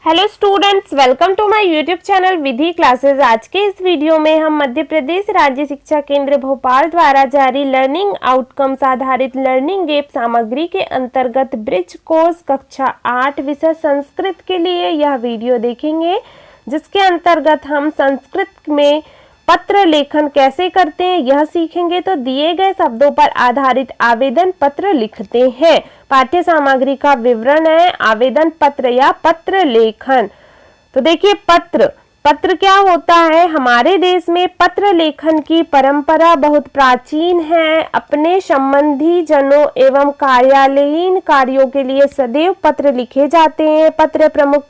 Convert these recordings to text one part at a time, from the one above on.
Hello students, welcome to my YouTube channel Vidhi classes. आज के इस वीडियो में हम मध्य प्रदेश राज्य शिक्षा केंद्र भोपाल द्वारा जारी लर्निंग आउटकम्स आधारित लर्निंग ऐप सामग्री के अंतर्गत ब्रिज कोर्स कक्षा 8 विषय संस्कृत के लिए यह वीडियो देखेंगे, जिसके अंतर्गत हम संस्कृत में पत्र लेखन कैसे करते हैं यह सीखेंगे। तो दिए गए शब्दों पर आधारित आवेदन पत्र लिखते हैं। पाठ्य सामग्री का विवरण है आवेदन पत्र या पत्र लेखन। तो देखिए, पत्र क्या होता है। हमारे देश में पत्र लेखन की परंपरा बहुत प्राचीन है। अपने संबंधी जनों एवं कार्यालयीन कार्यों के लिए सदैव पत्र लिखे जाते हैं। पत्र प्रमुख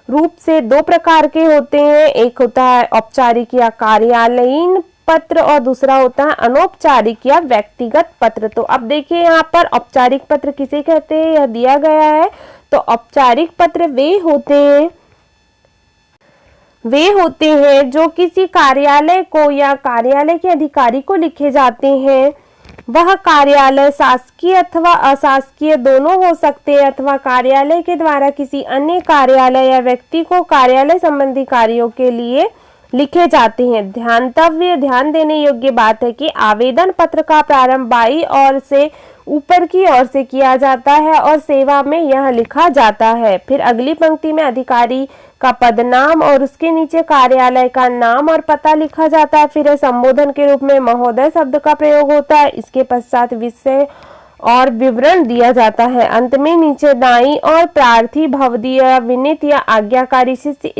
रूप से दो प्रकार के होते हैं। एक होता है औपचारिक या कार्यालयीन पत्र और दूसरा होता है अनौपचारिक या व्यक्तिगत पत्र। तो अब देखिए, यहाँ पर औपचारिक पत्र किसे कहते हैं यह दिया गया है। तो औपचारिक पत्र वे होते हैं जो किसी कार्यालय को या कार्यालय के अधिकारी को लिखे जाते हैं। वह कार्यालय शासकीय अथवा अशासकीय दोनों हो सकते हैं अथवा कार्यालय के द्वारा किसी अन्य कार्यालय या व्यक्ति को कार्यालय संबंधी कार्यों के लिए लिखे जाते हैं। ध्यान देने योग्य बात है कि आवेदन पत्र का प्रारंभ बाईं ओर से ऊपर की ओर से किया जाता है और सेवा में यह लिखा जाता है। फिर अगली पंक्ति में अधिकारी का पदनाम और उसके नीचे कार्यालय का नाम और पता लिखा जाता है। फिर संबोधन के रूप में महोदय शब्द का प्रयोग होता है। इसके पश्चात विषय और विवरण दिया जाता है। अंत में नीचे दाईं और प्रार्थी, भवदीय, विनीत या आज्ञाकारी शिष्य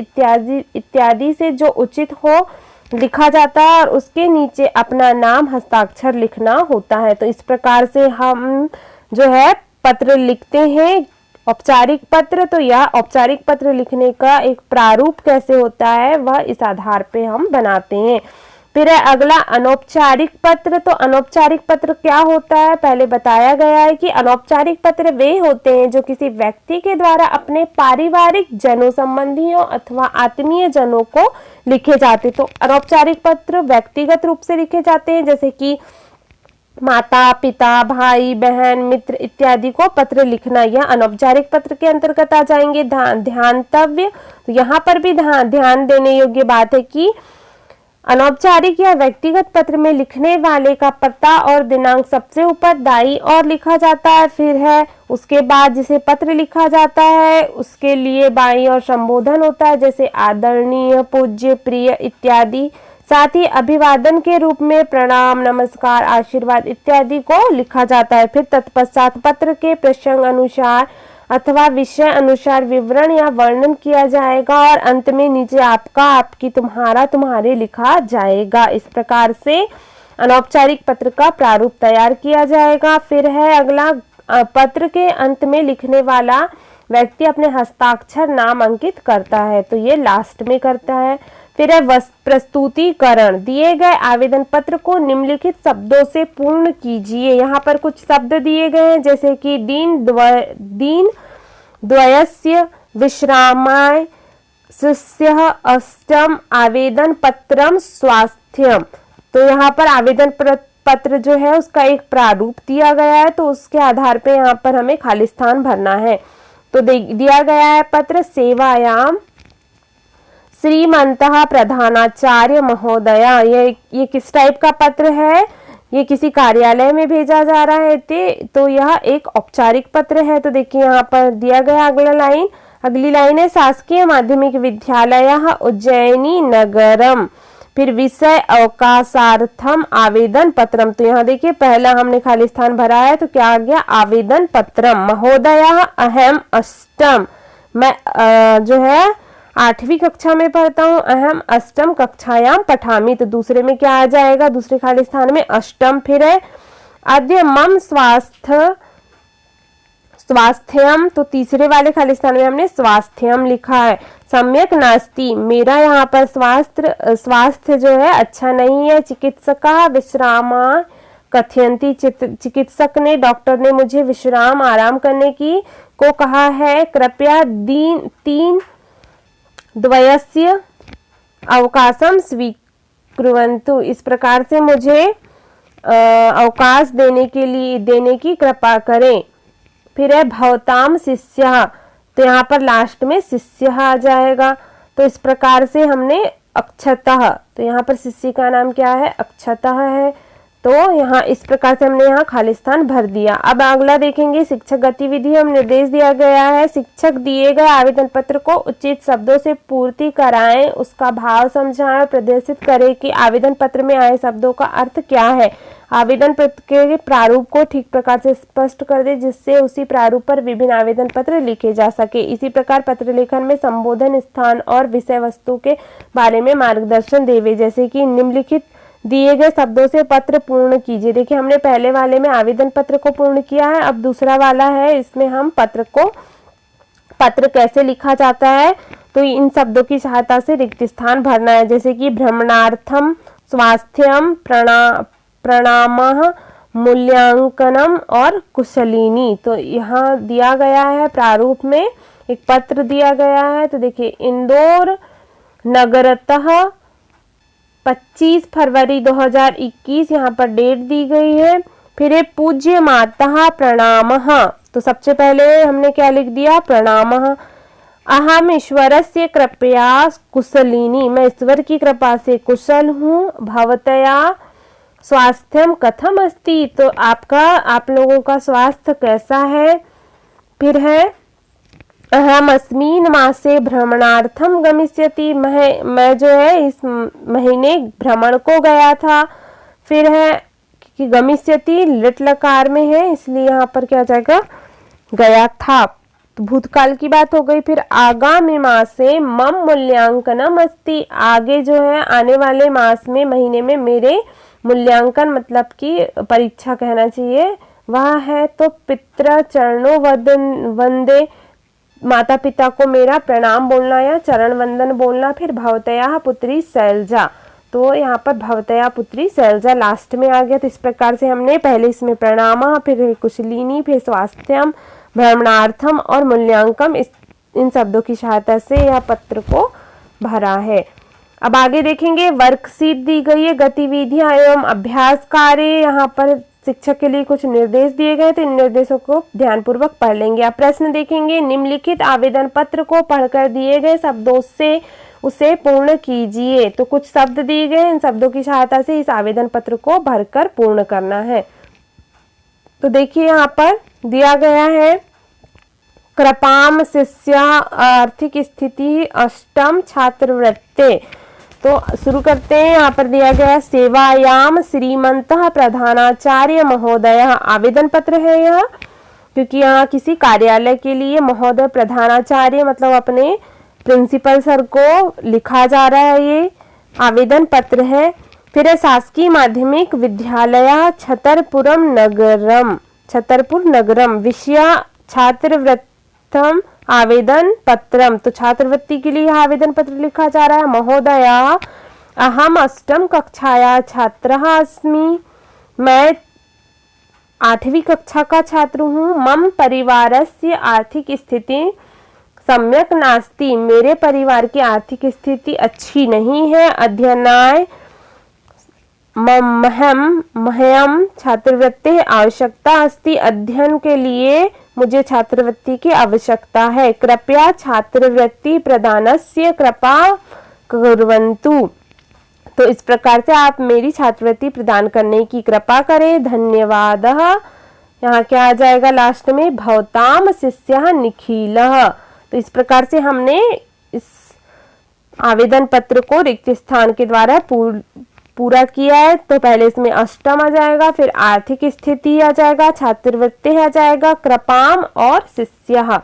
इत्यादि से जो उचित हो लिखा जाता है और उसके नीचे अपना नाम हस्ताक्षर लिखना होता है। तो इस प्रकार से हम जो है पत्र लिखते हैं औपचारिक पत्र। तो यह औपचारिक पत्र लिखने का एक प्रारूप कैसे होता है वह इस आधार पे हम बनाते हैं। फिर है अगला अनौपचारिक पत्र। तो अनौपचारिक पत्र क्या होता है, पहले बताया गया है कि अनौपचारिक पत्र वे होते हैं जो किसी व्यक्ति के द्वारा अपने पारिवारिक जनों, संबंधियों अथवा आत्मीय जनों को लिखे जाते। तो अनौपचारिक पत्र व्यक्तिगत रूप से लिखे जाते हैं, जैसे कि माता पिता, भाई बहन, मित्र इत्यादि को पत्र लिखना, यह अनौपचारिक पत्र के अंतर्गत आ जाएंगे। ध्यानतव्य, तो यहाँ पर भी ध्यान देने योग्य बात है कि अनौपचारिक या व्यक्तिगत पत्र में लिखने वाले का पता और दिनांक सबसे ऊपर दाईं ओर लिखा जाता है। फिर है उसके बाद जिसे पत्र लिखा जाता है उसके लिए बाईं ओर संबोधन होता है, जैसे आदरणीय, पूज्य, प्रिय इत्यादि। साथ ही अभिवादन के रूप में प्रणाम, नमस्कार, आशीर्वाद इत्यादि को लिखा जाता है। फिर तत्पश्चात पत्र के प्रसंग अनुसार अथवा विषय अनुसार विवरण या वर्णन किया जाएगा और अंत में नीचे आपका, आपकी, तुम्हारा, तुम्हारे लिखा जाएगा। इस प्रकार से अनौपचारिक पत्र का प्रारूप तैयार किया जाएगा। फिर है अगला, पत्र के अंत में लिखने वाला व्यक्ति अपने हस्ताक्षर नाम अंकित करता है, तो ये लास्ट में करता है। फिर है प्रस्तुतिकरण। दिए गए आवेदन पत्र को निम्नलिखित शब्दों से पूर्ण कीजिए। यहाँ पर कुछ शब्द दिए गए हैं, जैसे कि दीन द्वयस्य विश्रामाय शिष्यः अष्टम आवेदन पत्रम स्वास्थ्यम। तो यहाँ पर आवेदन पत्र जो है उसका एक प्रारूप दिया गया है, तो उसके आधार पे यहाँ पर हमें खाली स्थान भरना है। तो दिया गया है पत्र सेवायाम श्रीमंतः प्रधानाचार्य महोदया। ये किस टाइप का पत्र है, ये किसी कार्यालय में भेजा जा रहा है, तो यह एक औपचारिक पत्र है। तो देखिए यहाँ पर दिया गया अगली लाइन है शासकीय माध्यमिक विद्यालय उज्जैनी नगरम। फिर विषय अवकाशार्थम आवेदन पत्रम। तो यहाँ देखिए पहला हमने खाली स्थान भरा है, तो क्या आ गया आवेदन पत्रम। महोदया अहम अष्टम, मैं जो है 8वीं कक्षा में पढ़ता हूँ। अहम अष्टम कक्षायाम पठामि, तो दूसरे में क्या आ जाएगा, दूसरे खाली स्थान में अष्टम। फिर है अद्य मम स्वास्थ्यम, तो तीसरे वाले खाली स्थान में हमने स्वास्थ्यम लिखा है। सम्यक नास्ति, मेरा यहाँ पर स्वास्थ्य जो है अच्छा नहीं है। चिकित्सका विश्रामा कथयंती, चिकित्सक ने, डॉक्टर ने मुझे विश्राम, आराम करने की को कहा है। कृपया तीन द्वयस्य अवकाशम स्वीकुर्वन्तु, इस प्रकार से मुझे अवकाश देने की कृपा करें। फिर है भवताम शिष्यः, तो यहाँ पर लास्ट में शिष्यः आ जाएगा। तो इस प्रकार से हमने अक्षतः, तो यहाँ पर शिष्य का नाम क्या है, अक्षतः है। तो यहाँ इस प्रकार से हमने यहाँ खाली स्थान भर दिया। अब अगला देखेंगे शिक्षक गतिविधि। हम निर्देश दिया गया है, शिक्षक दिए गए आवेदन पत्र को उचित शब्दों से पूर्ति कराएं, उसका भाव समझाएं और प्रदर्शित करें कि आवेदन पत्र में आए शब्दों का अर्थ क्या है। आवेदन पत्र के प्रारूप को ठीक प्रकार से स्पष्ट कर दे जिससे उसी प्रारूप पर विभिन्न आवेदन पत्र लिखे जा सके। इसी प्रकार पत्र लेखन में संबोधन, स्थान और विषय वस्तु के बारे में मार्गदर्शन देवे, जैसे कि निम्नलिखित दिए गए शब्दों से पत्र पूर्ण कीजिए। देखिए हमने पहले वाले में आवेदन पत्र को पूर्ण किया है, अब दूसरा वाला है, इसमें हम पत्र कैसे लिखा जाता है, तो इन शब्दों की सहायता से रिक्त स्थान भरना है, जैसे कि भ्रमणार्थम, स्वास्थ्यम, प्रणामः, मूल्यांकनम और कुशलिनी। तो यहाँ दिया गया है प्रारूप में एक पत्र दिया गया है। तो देखिए इंदौर नगरतः 25 फरवरी 2021 यहाँ पर डेट दी गई है। फिर है पूज्य माता प्रणामः, तो सबसे पहले हमने क्या लिख दिया, प्रणामः। अहम ईश्वरस्य कृपया कुशलिनी, मैं ईश्वर की कृपा से कुशल हूँ। भवतया स्वास्थ्यम कथम अस्ति, तो आप लोगों का स्वास्थ्य कैसा है। फिर है अहम अस्मिन् मासे भ्रमणार्थम गमिष्यति, मैं जो है इस महीने भ्रमण को गया था। फिर है कि गमिष्यति लिट लकार में है, इसलिए यहाँ पर क्या जाएगा, गया था, तो भूतकाल की बात हो गई। फिर आगामी मासे मम मूल्यांकनम अस्ति, आगे जो है आने वाले मास में, महीने में मेरे मूल्यांकन मतलब कि परीक्षा कहना चाहिए वह है। तो पितृ चरणों वंदे, माता पिता को मेरा प्रणाम बोलना या चरण वंदन बोलना। फिर भवतया पुत्री शैलजा, तो यहाँ पर भवतया पुत्री शैलजा लास्ट में आ गया। तो इस प्रकार से हमने पहले इसमें प्रणाम, फिर कुशलिनी, फिर स्वास्थ्यम, भ्रमणार्थम और मूल्यांकन, इन शब्दों की सहायता से यह पत्र को भरा है। अब आगे देखेंगे वर्कशीट दी गई है, गतिविधियां एवं अभ्यास कार्य। यहाँ पर शिक्षक के लिए कुछ निर्देश दिए गए, तो इन निर्देशों को ध्यानपूर्वक पढ़ लेंगे। अब प्रश्न देखेंगे, निम्नलिखित आवेदन पत्र को पढ़कर दिए गए शब्दों से उसे पूर्ण कीजिए। तो कुछ शब्द दिए गए, इन शब्दों की सहायता से इस आवेदन पत्र को भरकर पूर्ण करना है। तो देखिए यहाँ पर दिया गया है, कृपाम शिष्य आर्थिक स्थिति अष्टम छात्रवृत्ते। तो शुरू करते हैं। यहाँ पर दिया गया सेवायाम श्रीमंतः प्रधानाचार्य महोदय, आवेदन पत्र है यह, क्योंकि यहाँ किसी कार्यालय के लिए महोदय प्रधानाचार्य मतलब अपने प्रिंसिपल सर को लिखा जा रहा है, ये आवेदन पत्र है। फिर है शासकीय माध्यमिक विद्यालय छतरपुर नगरम, विषय छात्रवृत्तम आवेदन पत्रम, तो छात्रवृत्ति के लिए आवेदन पत्र लिखा जा रहा है। महोदया अहम अष्टम कक्षाया छात्रः अस्मि, मैं 8वीं कक्षा का छात्र हूँ। मम परिवारस्य आर्थिक स्थिति सम्यक नास्ति, मेरे परिवार की आर्थिक स्थिति अच्छी नहीं है। अध्ययनाय मह्यम छात्रवृत्ति आवश्यकता अस्ति, अध्ययन के लिए मुझे छात्रवृत्ति की आवश्यकता है। कृपया छात्रवृत्ति प्रदानस्य कृपा कुर्वन्तु, तो इस प्रकार से आप मेरी छात्रवृत्ति प्रदान करने की कृपा करें, धन्यवाद। यहाँ क्या आ जाएगा लास्ट में, भवताम शिष्यः निखिलः। तो इस प्रकार से हमने इस आवेदन पत्र को रिक्त स्थान के द्वारा पूरा किया है। तो पहले इसमें अष्टम आ जाएगा, फिर आर्थिक स्थिति आ जाएगा, छात्रवृत्ति आ जाएगा, कृपाम और शिष्यः।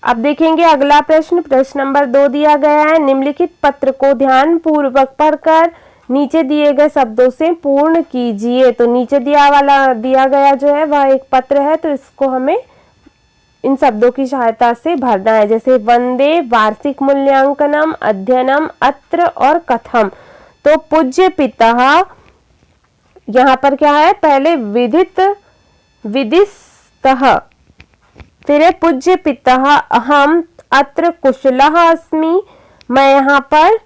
अब देखेंगे अगला प्रश्न, प्रश्न नंबर 2 दिया गया है, निम्नलिखित पत्र को ध्यान पूर्वक पढ़कर नीचे दिए गए शब्दों से पूर्ण कीजिए। तो नीचे दिया गया जो है वह एक पत्र है, तो इसको हमें इन शब्दों की सहायता से भरना है, जैसे वंदे, वार्षिक मूल्यांकनम, अध्ययनम, अत्र और कथम। तो पूज्य पिता, यहाँ पर क्या है, पहले विदितः, फिर पूज्य पिता अहम अत्र कुशलः अस्मि, मैं यहाँ पर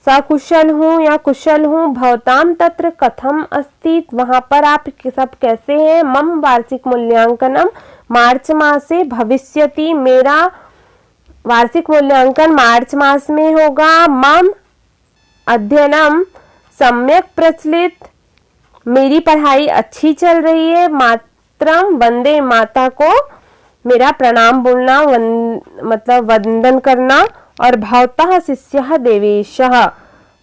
सकुशल हूँ या कुशल हूँ। भवताम तत्र कथम अस्ति, वहाँ पर आप सब कैसे हैं। मम वार्षिक मूल्यांकनम मार्च मासे भविष्यति, मेरा वार्षिक मूल्यांकन मार्च मास में होगा। मम अध्ययनम सम्यक प्रचलित, मेरी पढ़ाई अच्छी चल रही है। मातरम वंदे, माता को मेरा प्रणाम बोलना, मतलब वंदन करना। और भवतः शिष्यः देवेशः।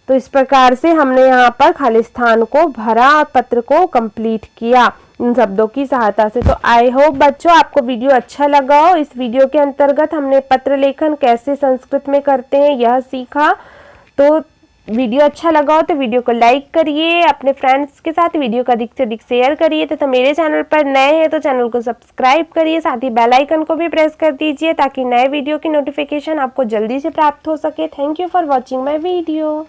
तो इस प्रकार से हमने यहाँ पर खाली स्थान को भरा और पत्र को कंप्लीट किया इन शब्दों की सहायता से। तो आई होप बच्चों आपको वीडियो अच्छा लगा हो। इस वीडियो के अंतर्गत हमने पत्र लेखन कैसे संस्कृत में करते हैं यह सीखा। तो वीडियो अच्छा लगा हो तो वीडियो को लाइक करिए, अपने फ्रेंड्स के साथ वीडियो को अधिक से अधिक शेयर करिए तथा मेरे चैनल पर नए हैं तो चैनल को सब्सक्राइब करिए, साथ ही बेल आइकन को भी प्रेस कर दीजिए ताकि नए वीडियो की नोटिफिकेशन आपको जल्दी से प्राप्त हो सके। Thank you for watching my video.